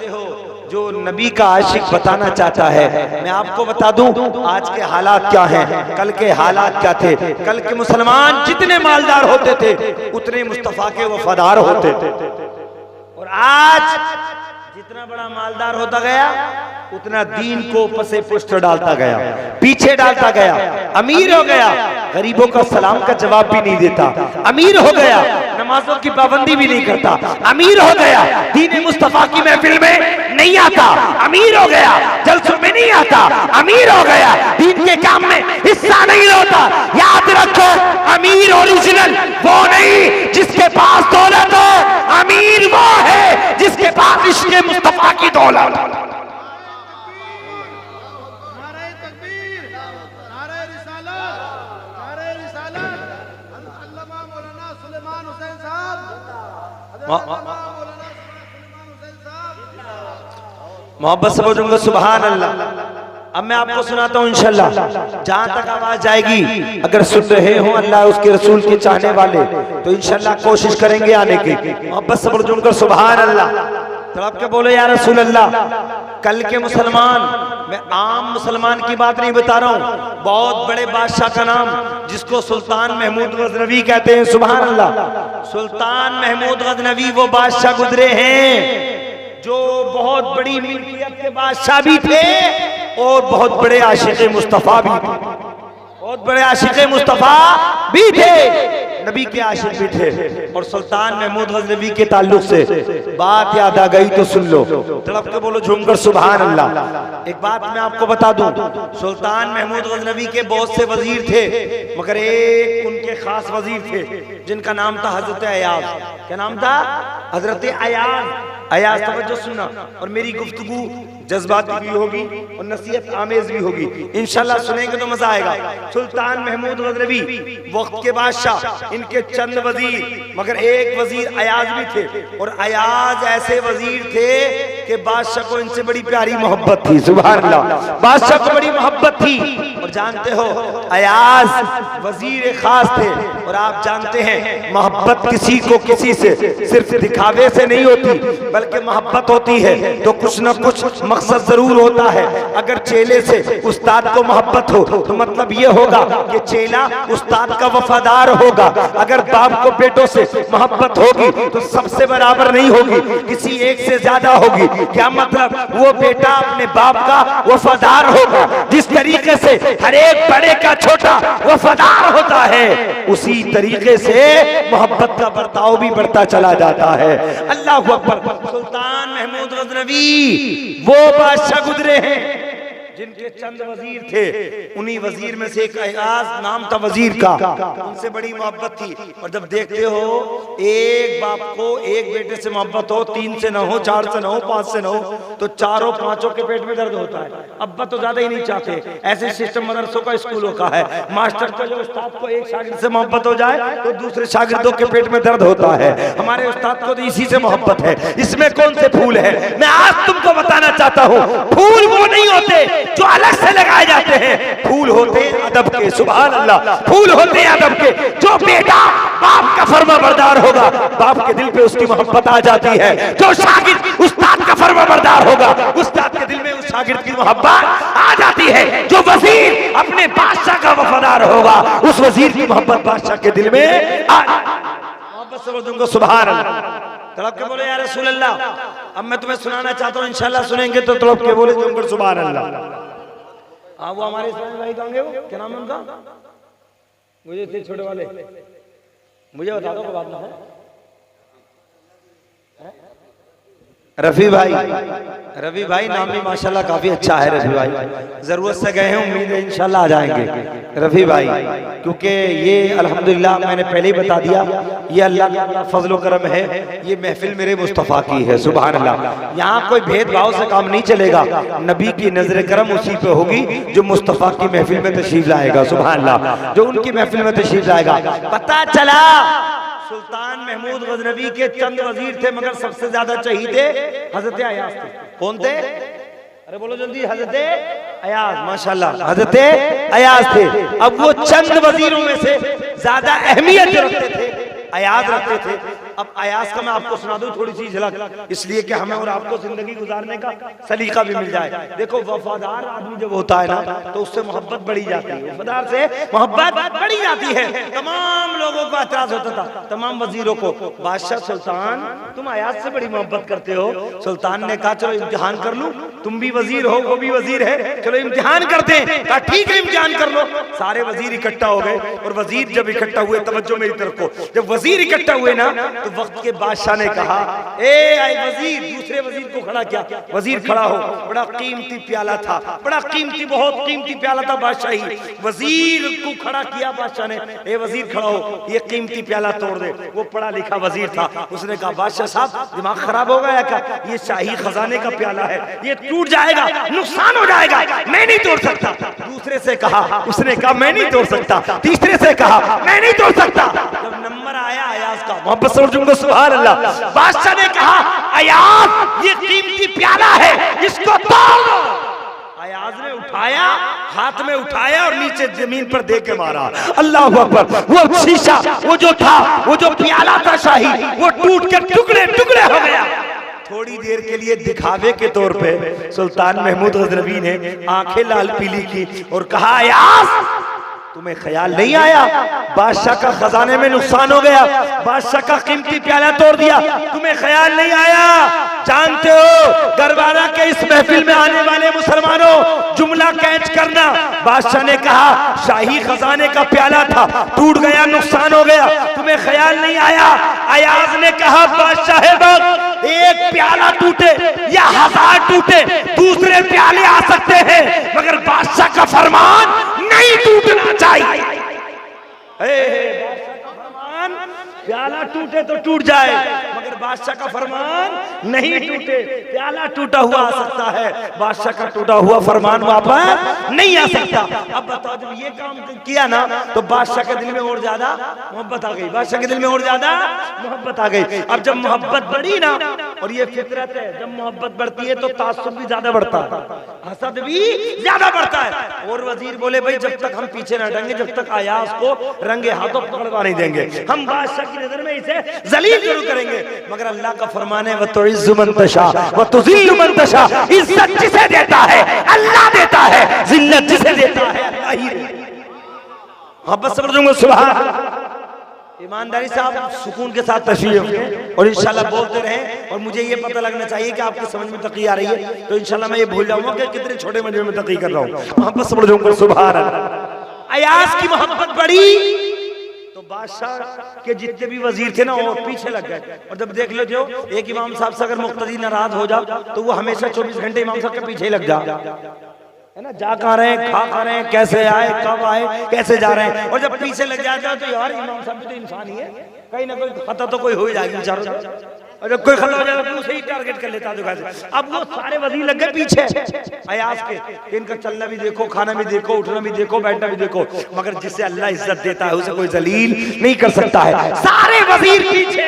जानते हो जो नबी का आशिक बताना चाहता है, मैं आपको बता दूं आज के हालात क्या हैं, कल के हालात क्या थे। कल के मुसलमान जितने मालदार होते थे उतने मुस्तफा के वफादार होते थे, और आज जितना बड़ा मालदार होता गया उतना दीन को पसे पुष्ट डालता गया, पीछे डालता गया। अमीर हो गया, गरीबों का सलाम का जवाब भी नहीं देता। अमीर हो गया, नमाजों की पाबंदी भी नहीं करता। अमीर हो गया, दीन मुस्तफा की महफिल में नहीं आता। अमीर हो गया, जलसों में नहीं आता। अमीर हो गया, दीन के काम में हिस्सा नहीं होता। याद रखो, अमीर ओरिजिनल वो नहीं जिसके पास दौलत हो, अमीर वो है जिसके पास इश्क़ मुस्तफा की दौलत। मोहब्बत से बोलूंगा सुभान अल्लाह। अब मैं आपको सुनाता हूँ इंशाल्लाह, जहां तक आवाज जाएगी अगर सुन रहे हो अल्लाह उसके रसूल के चाहने वाले तो इंशाल्लाह कोशिश करेंगे आने की। मोहब्बत से बोलूंगा सुभान अल्लाह। तड़प के बोले या रसूल अल्लाह। कल के मुसलमान, मैं आम मुसलमान की बात नहीं बता रहा हूँ, बहुत बड़े बादशाह का नाम जिसको सुल्तान महमूद गजनवी कहते हैं, सुभान अल्लाह। सुल्तान महमूद गजनवी वो बादशाह गुजरे हैं जो बहुत बड़ी मिल्कियत के बादशाह भी थे और बहुत बड़े आशिक मुस्तफा भी थे, बहुत बड़े आशिक मुस्तफा भी थे, नबी के आशिक भी थे। और सुल्तान महमूद गजनवी के ताल्लुक से बात याद आ गई तो सुन लो, तड़प के बोलो झूमकर सुभान अल्लाह। एक बात मैं आपको बता दूं, सुल्तान महमूद गजनवी के बहुत से वजीर थे मगर एक उनके खास वजीर थे जिनका नाम था हजरत अयाज। क्या नाम था? हजरत अयाज। अयाज तवज्जो सुनना, और मेरी गुफ्तगू जज्बाती भी होगी और नसीहत आमेज भी होगी इंशाल्लाह, सुनेंगे तो मजा आएगा। सुल्तान महमूद गजनवी वक्त के बादशाह, इनके चंद वजीर मगर एक वजीर अयाज भी थे, और अयाज ऐसे वजीर थे कि बादशाह को इनसे बड़ी प्यारी मोहब्बत थी, सुभान अल्लाह। बादशाह को बड़ी मोहब्बत थी। और जानते हो अयाज वजीर खास थे, और आप जानते हैं मोहब्बत किसी को किसी से सिर्फ दिखावे से नहीं होती बल्कि मोहब्बत होती है तो कुछ न कुछ मकसद जरूर होता है। अगर चेले से उस्ताद को मोहब्बत हो तो मतलब ये होगा कि चेला उस्ताद का वफादार होगा। अगर बाप को बेटों से मोहब्बत होगी तो सबसे बराबर नहीं होगी, किसी एक से ज्यादा होगी। क्या मतलब? वो बेटा अपने बाप का वफादार होगा। जिस तरीके से हर एक बड़े का छोटा वफादार होता है उसी तरीके से मोहब्बत का बर्ताव भी बढ़ता चला जाता है। अल्लाहु अकबर। सुल्तान महमूद गजनवी वो बादशाह गुजरे हैं जिनके चंद वजीर थे, उन्हीं वजीर में से एक अयाज नाम था वजीर का, उनसे बड़ी मोहब्बत थी। और जब देखते हो एक बाप को एक बेटे से मोहब्बत हो, 3 से न हो, 4 से न हो, 5 से न हो, तो चारों पांचों के पेट में दर्द होता है। अब्बा तो ज्यादा ही नहीं चाहते। ऐसे सिस्टम मदरसों का, स्कूलों का है। मास्टर को जो उस्ताद को एक शागिर्द से मोहब्बत हो जाए तो दूसरे शागिर्दों के पेट में दर्द होता है। हमारे उस्ताद को तो इसी से मोहब्बत है। इसमें कौन से फूल है? मैं आज तुमको बताना चाहता हूँ, फूल वो नहीं होते जो अलग से लगाए जाते हैं, फूल होते अदब के, सुभान अल्लाह। फूल होते अदब के। जो बेटा बाप का फर्माबरदार होगा बाप के दिल पे उसकी मोहब्बत आ जाती है। जो शागिर्द उस्ताद का फर्माबरदार होगा उस्ताद के दिल में उस शागिर्द की मोहब्बत आ जाती है। जो वजीर अपने बादशाह का वफादार होगा उस वजीर की मोहब्बत बादशाह के दिल में मोहब्बत समझ दूंगा, सुभान अल्लाह। तड़प के बोले या रसूल अल्लाह। अब मैं तुम्हें सुनाना चाहता हूँ, इंशाल्लाह सुनेंगे तो तड़प के बोले तुम सुभान अल्लाह। वो हमारे इस्लामी भाई कहोगे, वो क्या नाम है उनका? मुझे थे छोटे वाले, मुझे बता दो बात ना है। रफी भाई, रफी भाई नाम भी माशाल्लाह काफी अच्छा है। रफी भाई जरूरत से गए हैं, उम्मीद है इंशाल्लाह आ जाएंगे रफी भाई, क्योंकि ये अल्हम्दुलिल्लाह मैंने पहले ही बता दिया, ये अल्लाह का फजल करम है। ये महफिल मेरे मुस्तफ़ा की है, सुभान अल्लाह। यहाँ कोई भेदभाव से काम नहीं चलेगा। नबी की नजर करम उसी पे होगी जो मुस्तफ़ा की महफिल में तशरीफ लाएगा, सुभान अल्लाह। जो उनकी महफिल में तशरीफ लाएगा। पता चला सुल्तान महमूद गजनवी के चंद वजीर थे मगर सबसे ज्यादा चहीते हजरत अयाज थे। कौन थे? अरे बोलो जल्दी। हजरत अयाज, माशाल्लाह हजरत अयाज थे। अब वो चंद वजीरों में से ज्यादा अहमियत रखते थे अयाज रखते थे। अब अयाज का मैं आपको सुना दूं थोड़ी सी झलक, इसलिए कि हमें और आपको जिंदगी गुजारने का सलीका भी मिल जाए। देखो वफादार आदमी जब होता है ना तो उससे मोहब्बत बढ़ी जाती है, वफादार से मोहब्बत बढ़ी जाती है। तमाम लोगों को एतराज होता था, तमाम वजीरों को, बादशाह सुल्तान तुम अयाज से बड़ी मोहब्बत करते हो। सुल्तान ने कहा चलो इम्तिहान कर लूं, तुम भी वजीर हो वो भी वजीर है, चलो इम्तिहान करते हैं। कहा ठीक है इम्तिहान कर लो। सारे वजीर इकट्ठा हो गए और वजीर जब इकट्ठा हुए, तवज्जो मेरी तरफ को, जब वजीर इकट्ठा हुए ना तो वक्त के बादशाह ने कहा ए आई वजीर, दूसरे वजीर को खड़ा किया, वजीर खड़ा हो। बड़ा कीमती प्याला था, बड़ा कीमती, बहुत कीमती प्याला था बादशाही। वजीर को खड़ा किया बादशाह ने, ए वजीर खड़ा हो, ये कीमती प्याला तोड़ दे। वो पढ़ा लिखा वजीर था, उसने कहा बादशाह साहब दिमाग खराब हो गया क्या, ये शाही खजाने का प्याला है, ये टूट जाएगा, नुकसान हो जाएगा, मैं नहीं तोड़ सकता। दूसरे से कहा, उसने कहा मैं नहीं तोड़ सकता। तीसरे से कहा मैं नहीं तोड़ सकता। जब नंबर आया अयाज का, मोहब्बत से बोलो सुभान अल्लाह, बादशाह ने कहा अयाज ये कीमती प्याला है, इसको तोड़ दो। अयाज ने उठाया, हाथ में उठाया और नीचे जमीन पर दे के मारा। अल्लाह अकबर। वो शीशा, वो जो था, वो जो प्याला था शाही, वो टूट के टुकड़े टुकड़े हो गया। थोड़ी देर के लिए दिखावे के तौर पे सुल्तान महमूद गजनवी ने आंखें लाल पीली की और कहा अयाज तुम्हें ख्याल नहीं आया, बादशाह का खजाने में नुकसान हो गया, बादशाह का कीमती प्याला तोड़ दिया, तुम्हें ख्याल नहीं आया। जानते हो गरबारा के इस महफिल में आने वाले मुसलमानों जुमला कैच करना, बादशाह ने कहा शाही खजाने का प्याला था, टूट गया, नुकसान हो गया, तुम्हें ख्याल नहीं आया। अयाज ने कहा बादशाह वक्त एक प्याला टूटे या 1000 टूटे, दूसरे प्याले आ सकते हैं, मगर बादशाह का फरमान नहीं टूटना चाहिए। बादशाह का फरमान प्याला टूटे तो टूट जाए, मगर बादशाह का फरमान नहीं टूटे। प्याला टूटा हुआ आ सकता है, बादशाह का टूटा हुआ फरमान वापस नहीं आ सकता। अब बताओ जब ये काम किया ना तो बादशाह के दिल में और ज्यादा मोहब्बत आ गई, बादशाह के दिल में और ज्यादा मोहब्बत आ गई। अब जब मोहब्बत बढ़ी ना, और ये फितरत है, जब मोहब्बत बढ़ती है तो तासुब भी ज्यादा बढ़ता है, हसद भी ज्यादा बढ़ता है। और वजीर बोले भाई जब तक हम पीछे न हटेंगे, जब तक अयाज को रंगे हाथों पकड़वा नहीं देंगे, हम बादशाह की नजर में इसे जलील जरूर करेंगे। मगर अल्लाह का फरमान है वतुइज़्ज़ु मन तशा वतुज़िल्लु मन तशा, इज्जत जिसे देता है अल्लाह देता है, जिल्लत जिसे देता है अल्लाह ही देता है। मोहब्बत से बोलूंगा सुभान। ईमानदारी से आप सुकून के साथ तशरीफ और इंशाल्लाह बोलते रहें, और मुझे ये पता लगना चाहिए कि आपकी समझ में तकी आ रही है, तो इंशाल्लाह मैं ये भूल जाऊंगा कि कितने छोटे मजमे में तकी कर रहा हूँ। मोहब्बत से बोलूंगा सुभान अल्लाह। अयाज की मोहब्बत बढ़ी तो बादशाह के जितने भी वजीर थे ना वो पीछे लग गए। और जब देख लो जो एक इमाम साहब से अगर मुक्तदी नाराज हो जाओ तो वो हमेशा 24 घंटे इमाम साहब के पीछे लग जा, है ना, जा कहाँ रहे हैं, खा रहे हैं, कैसे आए, कब आए, कैसे जा रहे हैं। और जब पीछे लग जाता है तो यार इमाम साहब भी तो इंसान ही है, कहीं ना कोई खता तो कोई हो ही जाएगी बेचारों। और जब कोई खत्म हो जाएगा तो उसे ही टारगेट कर लेता है। अब वो सारे वजीर लग गए पीछे अयाज के, इनका चलना भी देखो, खाना भी देखो, उठना भी देखो, बैठना भी देखो, मगर जिसे अल्लाह इज्जत देता है उसे कोई जलील नहीं कर सकता है। सारे वजीर पीछे।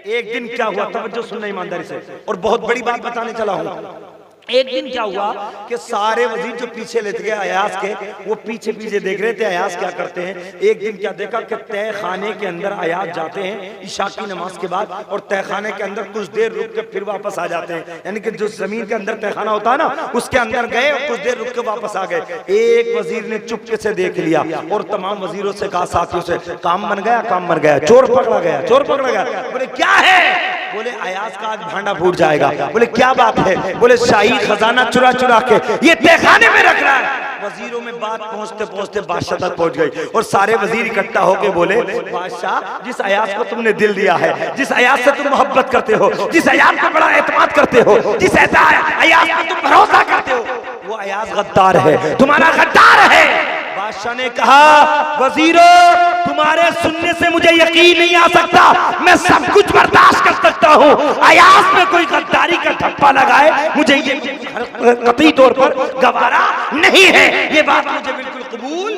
एक दिन क्या हुआ, तवज्जो सुनना ईमानदारी से, और बहुत बड़ी बात बताने चला हूँ। एक दिन क्या हुआ कि सारे वजीर जो पीछे लेते गए अयाज के, वो पीछे पीछे देख रहे थे अयाज क्या करते हैं। एक दिन क्या देखा कि तय खाने के अंदर अयाज जाते हैं इशा की नमाज के बाद, और तय खाने के अंदर कुछ देर रुक के फिर वापस आ जाते हैं। यानी कि जो जमीन के अंदर तय खाना होता है ना उसके अंदर गए और कुछ देर रुक के वापस आ गए। एक वजीर ने चुपके से देख लिया और तमाम वजीरों से कहा, साथियों से, काम बन गया, काम बन गया, चोर पकड़ा गया, चोर पकड़ा गया। बोले क्या है? बोले अयाज का आज भांडा फूट जाएगा। बोले क्या बात है? बोले शाही खजाना चुरा चुरा के ये तहखाने में रख रहा है। वजीरों में बात पहुंचते पहुंचते बादशाह तक पहुंच गई, और सारे वजीर इकट्ठा होके बोले बादशाह, जिस अयाज को तुमने दिल दिया है, जिस अयाज से तुम मोहब्बत करते हो, जिस अयाज पे बड़ा एतमाद करते हो, जिस अयाज पे तुम भरोसा करते हो, वो अयाज गद्दार है, तुम्हारा गद्दार है। बादशाह ने कहा वजीरों तुम्हारे सुनने से मुझे यकीन नहीं आ सकता, मैं सब कुछ बर्दाश्त कर सकता हूँ, अयाज में कोई गद्दारी का ठप्पा लगाए मुझे ये कतई तौर पर गवारा नहीं है, ये बात मुझे बिल्कुल कबूल।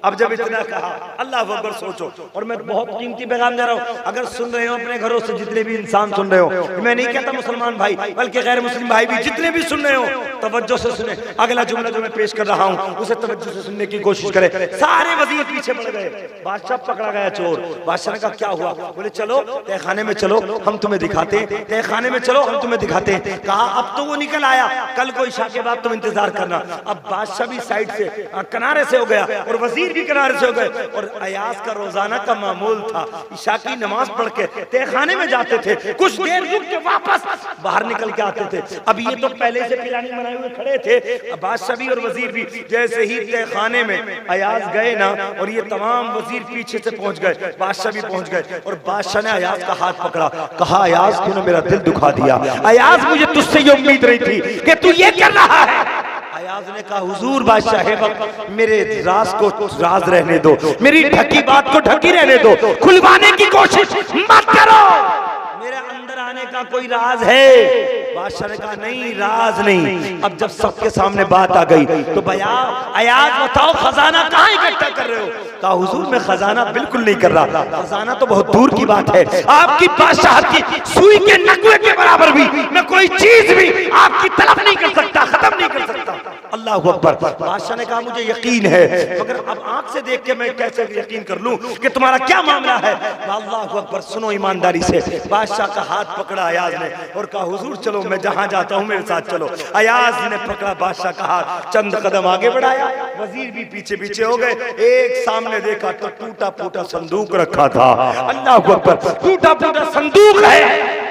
अब जब इतना कहा, अल्लाह अकबर सोचो, और मैं बहुत कीमती पैगाम दे रहा हूँ, अगर सुन रहे हो अपने घरों से जितने भी इंसान सुन रहे हो, मैं नहीं कहता मुसलमान भाई बल्कि गैर मुस्लिम भाई भी जितने भी सुन रहे हो, तवज्जो से सुने। अगला जुमला जो मैं पेश कर रहा हूँ उसे तवज्जो से सुनने की कोशिश करें। सारे वजीर पीछे पड़ गए, बादशाह पकड़ा गया चोर। बादशाह ने कहा क्या हुआ? बोले चलो तहखाने में चलो, हम तुम्हें दिखाते हैं। तहखाने में चलो, हम तुम्हें दिखाते हैं। कहा अब तो वो निकल आया, कल को इशा के बाद तुम इंतजार करना। अब बादशाह भी साइड से किनारे से हो गया और वजीर भी किनारे से हो गए। और अयाज का रोजाना का मामूल था, इशा की नमाज पढ़ के तहखाने में जाते थे, कुछ देर रुक के वापस बाहर निकल के आते थे। अब ये तो पहले से पिलानी बनाए हुए खड़े थे, बादशाह भी और वजीर भी। जैसे ही तहखाने में अयाज गए ना, और ये तमाम वजीर पीछे से पहुंच गए, बादशाह भी पहुंच गए, और बादशाह ने अयाज का हाथ पकड़ा। कहा अयाज तूने मेरा दिल दुखा दिया, अयाज मुझे तुझसे ये उम्मीद नहीं थी कि तू ये कर रहा है। अयाज ने कहा हुजूर बादशाह वक्त मेरे राज को राज रहने दो, मेरी ढकी बात को ढकी रहने दो, खुलवाने की कोशिश मत करो। मेरे अंदर आने का कोई राज है? बादशाह ने कहा नहीं, राज नहीं। अब जब सबके सामने बात आ गई तो भैया अयाज बताओ खजाना कहाँ इकट्ठा कर रहे हो? कहा हुजूर मैं खजाना बिल्कुल नहीं कर रहा, खजाना तो बहुत दूर की बात है। आपकी बादशाह की सुई के नगुए के बराबर भी मैं कोई चीज भी आपकी तलब नहीं कर सकता, खत्म नहीं कर सकता। अल्लाह अकबर। बादशाह ने कहा मुझे यकीन है, मगर अब आंख से देख के मैं कैसे यकीन कर लूं कि तुम्हारा क्या मामला है? अल्लाह अकबर। सुनो ईमानदारी से। बादशाह का हाथ पकड़ा अयाज ने और कहा हुजूर चलो, मैं जहां जाता हूं मेरे साथ चलो। अयाज ने पकड़ा बादशाह का हाथ, चंद कदम आगे बढ़ाया, वजीर भी पीछे पीछे हो गए। एक सामने देखा तो टूटा फूटा संदूक रखा था। अल्लाह अकबर। टूटा फूटा संदूक है,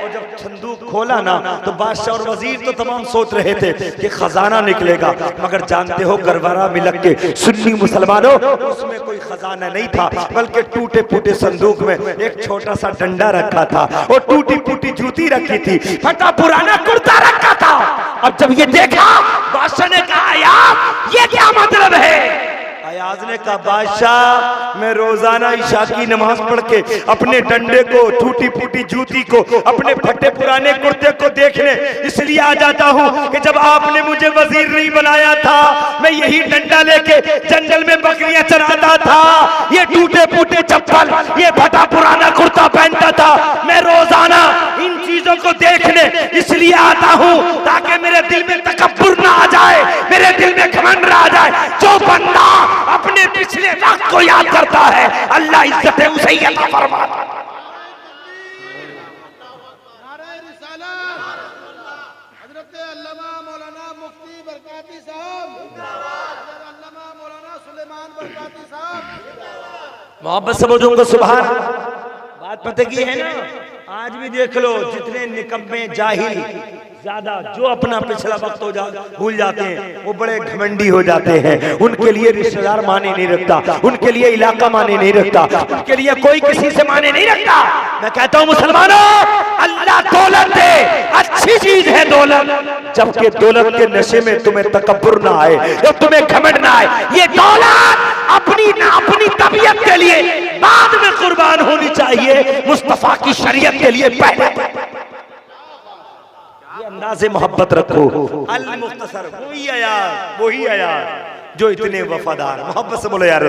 और जब संदूक खोला ना तो बादशाह और वजीर तो तमाम सोच रहे थे कि खजाना निकलेगा, मगर जानते हो गरबरा मिलक के सुन्नी मुसलमानों, उसमें कोई खजाना नहीं था, बल्कि टूटे फूटे संदूक में एक छोटा सा डंडा रखा था और टूटी फूटी जूती रखी थी, फटा पुराना कुर्ता रखा था। अब जब ये देखा बादशाह ने कहा यार ये क्या मतलब है? अयाज ने कहा बादशाह मैं रोजाना इशा की नमाज पढ़ के अपने डंडे को, टूटी फूटी जूती को, अपने फटे पुराने कुर्ते को देखने इसलिए आ जाता हूँ कि जब आपने मुझे वजीर नहीं बनाया था मैं यही डंडा लेके जंगल में बकरियां चराता था, ये टूटे फूटे चप्पल, ये फटा पुराना कुर्ता पहनता था। मैं रोजाना इन चीजों को देखने इसलिए आता हूँ ताकि मेरे दिल में तकब्बुर ना आ जाए, मेरे दिल में घमंड ना आ जाए। जो बंदा अपने पिछले वक्त को याद करता है अल्लाह इज्जत है उसे ही अता फरमाता है। हजरत अल्लामा मौलाना मुफ्ती बरकाती साहब, अल्लामा मौलाना सुलेमान बरकाती साहब। मोहब्बत से बोलूंगा सुभान। बात पता की है ना, आज भी देख लो जितने निकम्मे जाहिल ज्यादा जो अपना पिछला वक्त भूल जाते हैं वो बड़े घमंडी हो जाते हैं। उनके लिए रिश्तेदार माने नहीं रखता, उनके लिए इलाका माने नहीं रखता, उनके लिए कोई किसी से माने नहीं रखता। मैं कहता हूँ मुसलमानों अल्लाह दौलत दे, अच्छी चीज है दौलत, जबकि दौलत के नशे में तुम्हें तकब्बुर ना आए, जब तुम्हें घमंड ना आए। ये दौलत अपनी तबीयत के लिए बाद में कुर्बान होनी चाहिए, मुस्तफा की शरीयत के लिए पहले। ये अंदाज़े मोहब्बत रखो। अल मुख्तसर वही आया जो इतने वफादार। मोहब्बत से बोलो यार।